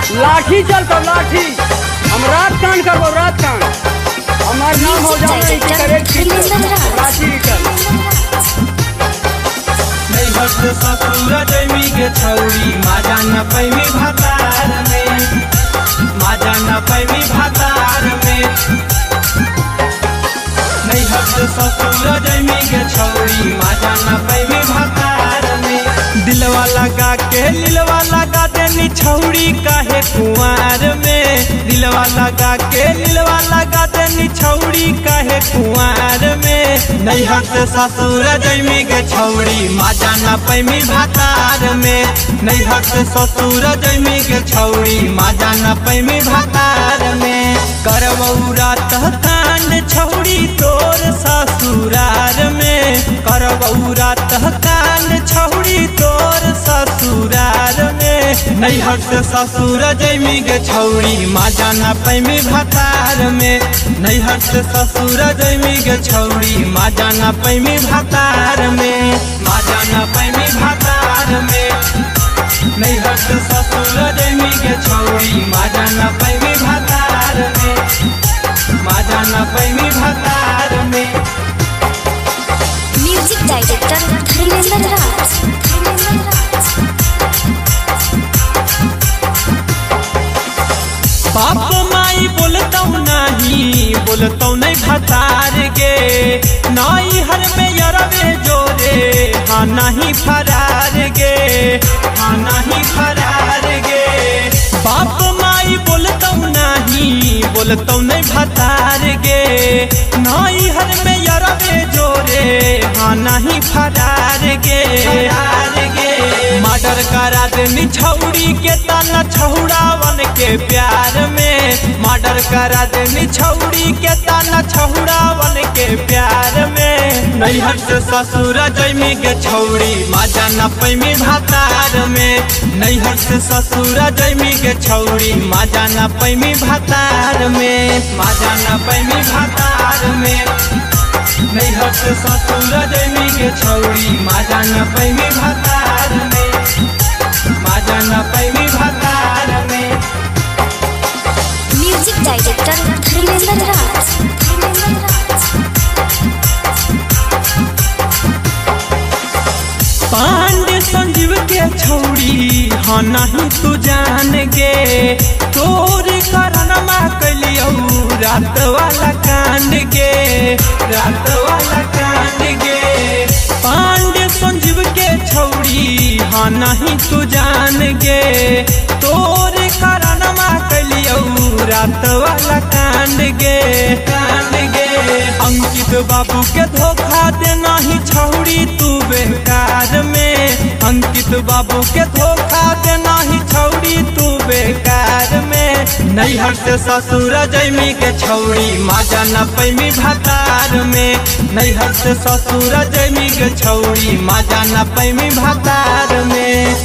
लाठी चलता लाठी। हम रात कान करबो रात कान। हमार नाम हो जाओ नहीं करे लाठी रिटर्न। नहीं हट ससुर जमी के छौरी माजा न पैमी भातार में, माजा न पैमी भातार में। नहीं हट ससुर जमी के छौरी माजा न पैमी भातार में। दिलवा लगा के लिलवा लगा देनी छौरी काहे कुंवार में, दिलवा लगा के लिलवा लगा देनी छौरी काहे कुंवार में। नहीं हट ससुर जमी के छौरी माजा न पैमी भातार में, नहीं हट ससुर जमी के छौरी माजा न पैमी भातार में। करबौ रात कांड छौरी तोर ससुरार में, करबौ रात कांड छौरी तोर ससुरार में। नहीं हट ससुर जमी के छौरी माजा न पैमी भातार में, नहीं हट ससुर जमी के छौरी माजा न पैमी भातार में, माजा न पैमी भातार में। नहीं हट ससुर जमी के छौरी माजा न पैमी भातार में, माजा न पैमी भातार में। म्यूजिक डायरेक्टर धर्मेंद्र राज। बाप माई बोलतौ नहीं भतार गे, नाई हर में यरवे जोरे हाँ नहीं फरार गे, हाँ नहीं फरार गे। बाप माई बोलतौ नहीं भतार गे, नाई हर में यरवे जोरे हाँ नहीं फरार गे, फरार गे। मर्डर करा देनी छौरी के ताना छौड़ावन के प्यार में, मर्डर करा देनी छौरी के ताना छौड़ावन के प्यार में। नहीं हट ससुर जमी के छौरी माजा न पैमी भातार में, नहीं हट ससुर जमी के छौरी माजा न पैमी भातार में, माजा न पैमी भातार में। नहीं हट ससुर जमी के छौरी माजा न पैमी भातार में, माजा न पैमी भातार में। म्यूजिक डायरेक्टर धर्मेंद्र राज। पांडे संजीव के छौरी हाँ नहीं तू जान गे, तोर कारण माँ कलियो रात वाला कांड गे, रात वाला कांड गे। पांडे संजीव के छौरी हाँ नहीं तू जान गे, तोर कारण माँ कलियो रात वाला कांड गे, कांड गे। अंकित बाबू के धोखा देना ही छौरी तू बेकार में, अंकित बाबू के धोखा देना ही छौरी तू बेकार में। नहीं हट ससुर जमी के छौरी माजा न पैमी भातार में, नहीं हट ससुर जमी के छौरी माजा न पैमी भातार में।